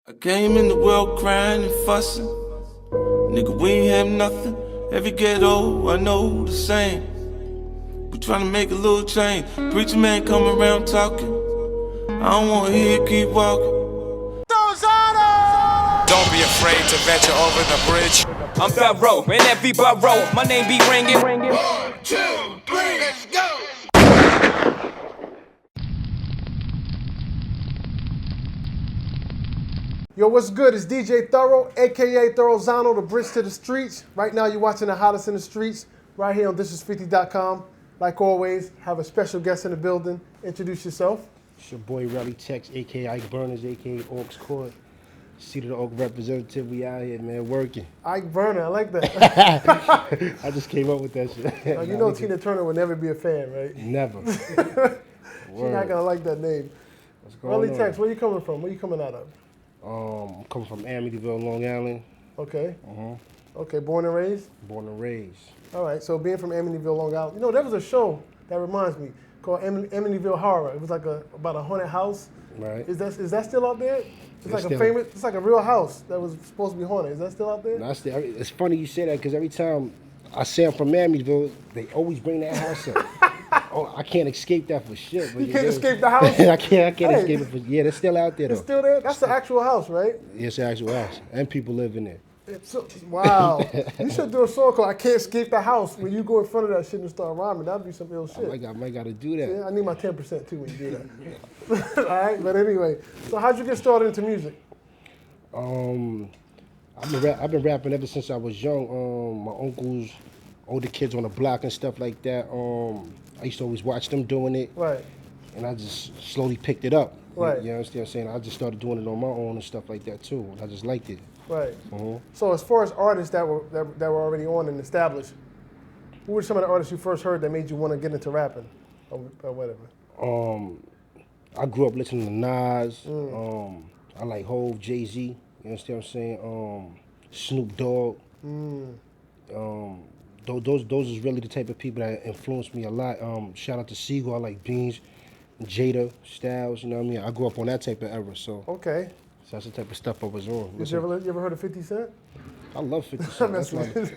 I came in the world crying and fussing. Nigga, we ain't have nothing. Every ghetto, I know the same. We tryna make a little change. Preacher man come around talking. I don't wanna hear it, keep walking. Don't be afraid to venture over the bridge. I'm Pharaoh, in every borough, my name be ringing. 1, 2, 3, let's go! Yo, what's good? It's DJ Thorough, aka Thorough the bridge to the streets. Right now, you're watching the hottest in the streets right here on thisis50.com. Like always, have a special guest in the building. Introduce yourself. It's your boy Re Tex, aka Ike Burners, aka Oaks Court. Seat of the Oak representative, we out here, man, working. Ike Burner, I like that. I just came up with that shit. Now, you know Tina Turner would never be a fan, right? Never. She's not gonna like that name. What's going Relly on? Tex, where you coming from? Where you coming out of? I'm coming from Amityville, Long Island. Okay. Okay, born and raised? Born and raised. All right, so being from Amityville, Long Island, you know, there was a show that reminds me called Amityville Horror. It was like about a haunted house. Right. Is that still out there? It's like still- it's like a real house that was supposed to be haunted. Is that still out there? No, it's funny you say that because every time I say I'm from Amityville, they always bring that house up. Oh, I can't escape that for shit. But You can't escape the house? I can't Hey. escape it for, yeah, they're still out there though. It's still there? That's the actual house, right? It's the actual house. And people live in there. Wow. You should do a song called I Can't Escape the House. When you go in front of that shit and start rhyming, that'd be some ill shit. I might gotta do that. Yeah, I need my 10% too when you do that. All right, but anyway. So how'd you get started into music? I've been rapping ever since I was young. My uncles, older kids on the block and stuff like that. I used to always watch them doing it, Right. and I just slowly picked it up. Right. You understand what I'm saying? I just started doing it on my own and stuff like that too. And I just liked it. Right. Mhm. So as far as artists that were already on and established, who were some of the artists you first heard that made you want to get into rapping or whatever? I grew up listening to Nas. I like Hov, Jay-Z. You understand what I'm saying? Snoop Dogg. Those is really the type of people that influenced me a lot. Shout out to Siegel. I like Beans, Jada, Styles. You know what I mean? I grew up on that type of era, so Okay. that's the type of stuff I was on. You ever heard of 50 Cent? I love 50 Cent.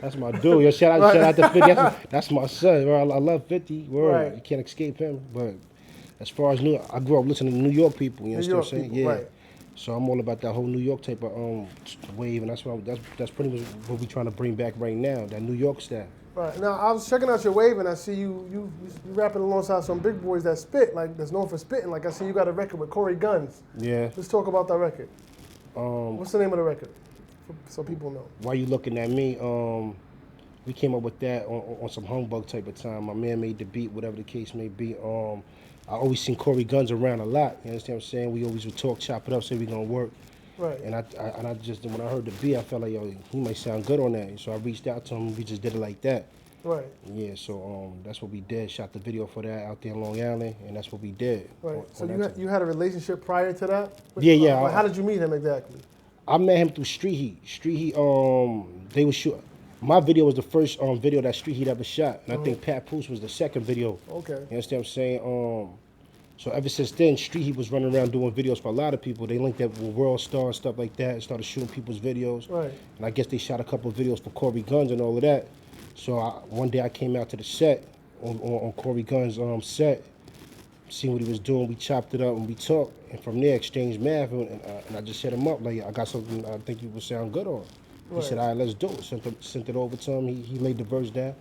That's my dude. Yo, shout Right. out to 50. That's my son. Bro. I love 50. Word. Right. You can't escape him. But as far as I grew up listening to New York people. You understand what I'm saying? People, Yeah. right. So I'm all about that whole New York type of wave, and that's pretty much what we're trying to bring back right now. That New York style. Right. Now I was checking out your wave and I see you rapping alongside some big boys that spit, like that's known for spitting. Like I see you got a record with Cory Gunz. Yeah. Let's talk about that record. What's the name of the record? So people know. Why you looking at me? We came up with that on some humbug type of time. My man made the beat, whatever the case may be. I always seen Cory Gunz around a lot. You understand what I'm saying? We always would talk, chop it up, say we gonna work. Right. And I just, when I heard the beat, I felt like, yo, he might sound good on that. So I reached out to him. We just did it like that. Right. Yeah. So that's what we did. Shot the video for that out there in Long Island, and that's what we did. Right. So on you that had, time. you had a relationship prior to that? Yeah, yeah. Like, how did you meet him exactly? I met him through Street Heat. Street Heat, they was shoot. My video was the first video that Street Heat ever shot, and I think Pat Poose was the second video. Okay. You understand what I'm saying? So ever since then, Street Heat was running around doing videos for a lot of people. They linked up with World Star and stuff like that and started shooting people's videos. Right. And I guess they shot a couple of videos for Cory Gunz and all of that. So one day I came out to the set, on Cory Gunz' set, seen what he was doing. We chopped it up and we talked. And from there, exchanged math. And I just hit him up, like, I got something I think you would sound good on. He Right. said, all right, let's do it. Sent it over to him. He laid the verse down.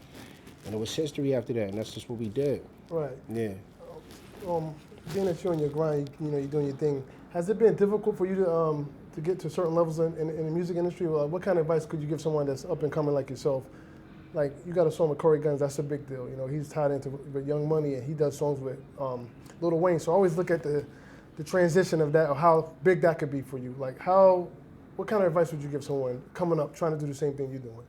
And it was history after that. And that's just what we did. Right. Yeah. Being that you're on your grind, you know, you're doing your thing. Has it been difficult for you to get to certain levels in the music industry? Well, what kind of advice could you give someone that's up and coming like yourself? Like, you got a song with Cory Gunz, that's a big deal. You know, he's tied into with Young Money, and he does songs with Lil Wayne. So I always look at the transition of that, or how big that could be for you. Like, what kind of advice would you give someone coming up, trying to do the same thing you're doing?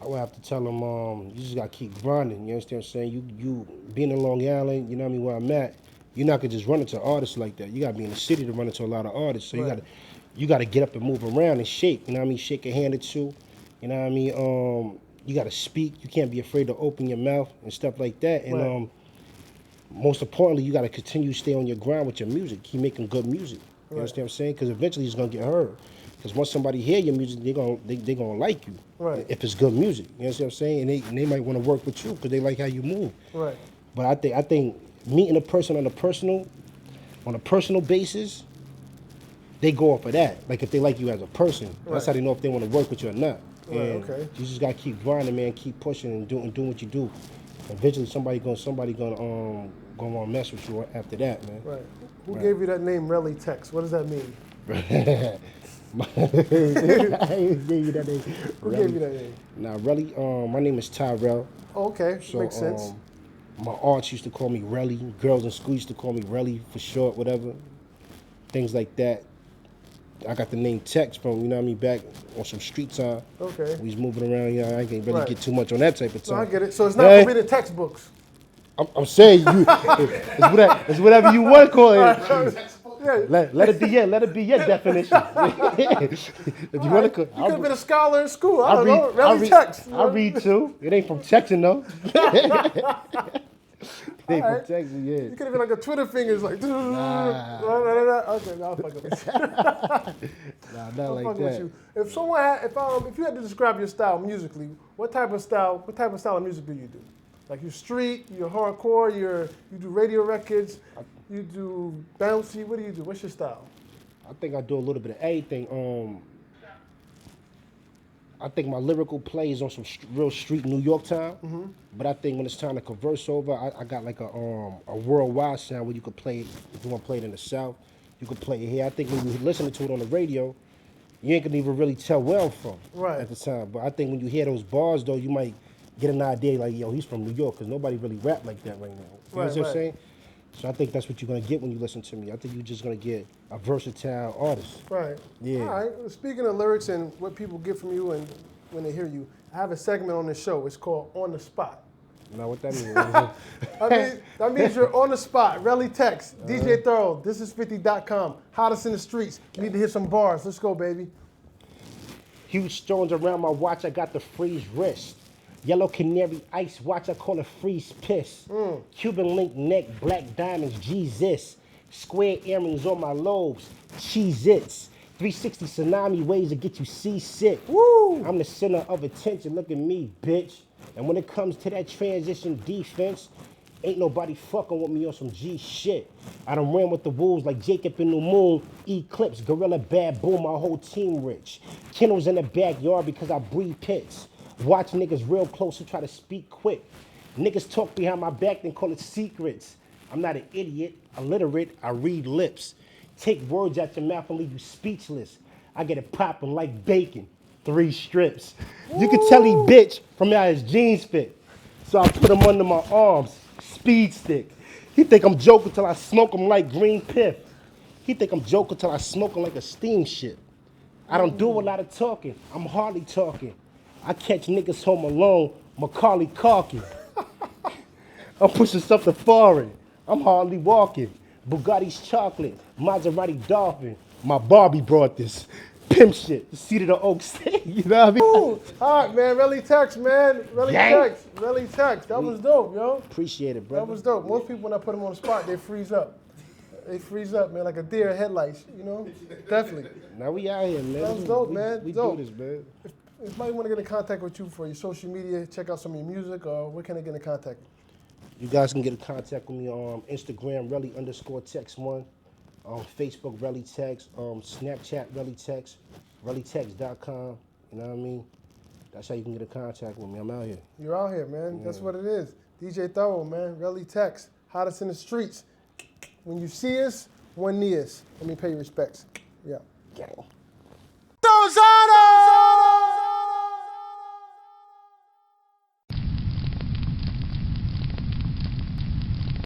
I would have to tell them, you just gotta keep grinding. You understand what I'm saying? You being in Long Island, you know what I mean, where I'm at, you're not gonna just run into artists like that. You gotta be in the city to run into a lot of artists. So Right. you gotta get up and move around and shake. You know what I mean? Shake a hand or two. You know what I mean? You gotta speak. You can't be afraid to open your mouth and stuff like that. And Right. most importantly, you gotta continue to stay on your grind with your music. Keep making good music. You understand what I'm saying? Because eventually it's gonna get heard. Because once somebody hear your music, they gonna like you. Right. If it's good music, you understand what I'm saying? And they might want to work with you because they like how you move. Right. But I think meeting a person on a personal basis, they go off of that. Like if they like you as a person, that's how they know if they want to work with you or not. Right, And okay. you just gotta keep grinding, man. Keep pushing and doing what you do. Eventually, somebody gonna want to mess with you after that, man. Right. Who gave you that name, Re Tex? What does that mean? Who gave you that name? Who gave you that name? Nah, Relly. My name is Tyrell. Oh, okay, So, makes sense. My aunts used to call me Relly. Girls in school used to call me Relly for short, whatever. Things like that. I got the name Tex from, you know what I mean, back on some street time. Okay. We was moving around, you know, I can't really Right. get too much on that type of No, time. I get it. So it's not Hey, forbidden textbooks. I'm saying you, it's whatever you want to call it. Yeah. Let it be your definition. If you want to, You could have been a scholar in school. I don't know. Re Tex. I read too. It ain't from Texas, though. It ain't from Texas, yeah. You could have been like a Twitter fingers, like. Okay, now I'm fucking with you. Nah, not I'm like fucking with that. you. If someone had, if you had to describe your style musically, what type of style of music do you do? Like you street, you're hardcore, you do radio records, you do bouncy. What do you do? What's your style? I think I do a little bit of everything. I think my lyrical play is on some real street New York time. But I think when it's time to converse over, I got like a worldwide sound where you could play it. If you want to play it in the South, you could play it here. I think when you listen to it on the radio, you ain't gonna even really tell where I'm from at the time. But I think when you hear those bars, though, you might get an idea like, yo, he's from New York, because nobody really rap like that right now. You know what I'm saying? So I think that's what you're gonna get when you listen to me. I think you're just gonna get a versatile artist. Right. Yeah. All right. Speaking of lyrics and what people get from you and when they hear you, I have a segment on the show. It's called On the Spot. You know what that means? That means you're on the spot. Relly Tex, DJ Thorough, thisis50.com, hottest in the streets. You need to hit some bars. Let's go, baby. Huge stones around my watch, I got the freeze wrist. Yellow canary ice watch, I call it freeze piss. Cuban link neck, black diamonds, Jesus. Square earrings on my lobes, Cheez-Its. 360 tsunami waves to get you seasick. Woo! I'm the center of attention, look at me, bitch. And when it comes to that transition defense, ain't nobody fucking with me on some G shit. I done ran with the wolves like Jacob in the Moon, Eclipse, Gorilla Bad Boom, my whole team rich. Kennels in the backyard because I breed pits. Watch niggas real close who try to speak quick. Niggas talk behind my back then call it secrets. I'm not an idiot, illiterate, I read lips. Take words out your mouth and leave you speechless. I get it popping like bacon, 3 strips. You can tell he bitch from how his jeans fit. So I put him under my arms, speed stick. He think I'm joking till I smoke him like green piff. He think I'm joking till I smoke him like a steamship. I don't do a lot of talking, I'm hardly talking. I catch niggas home alone, Macaulay Culkin. I'm pushing something foreign, I'm hardly walking. Bugatti's chocolate, Maserati Dolphin. My Barbie brought this. Pimp shit, the seat of the Oak State, you know what I mean? Ooh, all right, man. Relly Tex, man. Relly Gang. Tex. Relly Tex. That was dope, yo. Appreciate it, brother. That was dope. Most people, when I put them on the spot, they freeze up. They freeze up, man, like a deer in headlights, you know? Definitely. Now we out here, man. That was dope, man. We Dope. do this, man. If somebody want to get in contact with you for your social media, check out some of your music, or where can they get in contact? You guys can get in contact with me on Instagram, Relly_Tex1, Facebook, Relly Tex, Snapchat, Relly Tex, RellyTex.com, you know what I mean? That's how you can get in contact with me. I'm out here. You're out here, man. That's what it is. DJ Thorough, man. Relly Tex, hottest in the streets. When you see us, one knee us. Let me pay your respects. Yeah. Gang. Those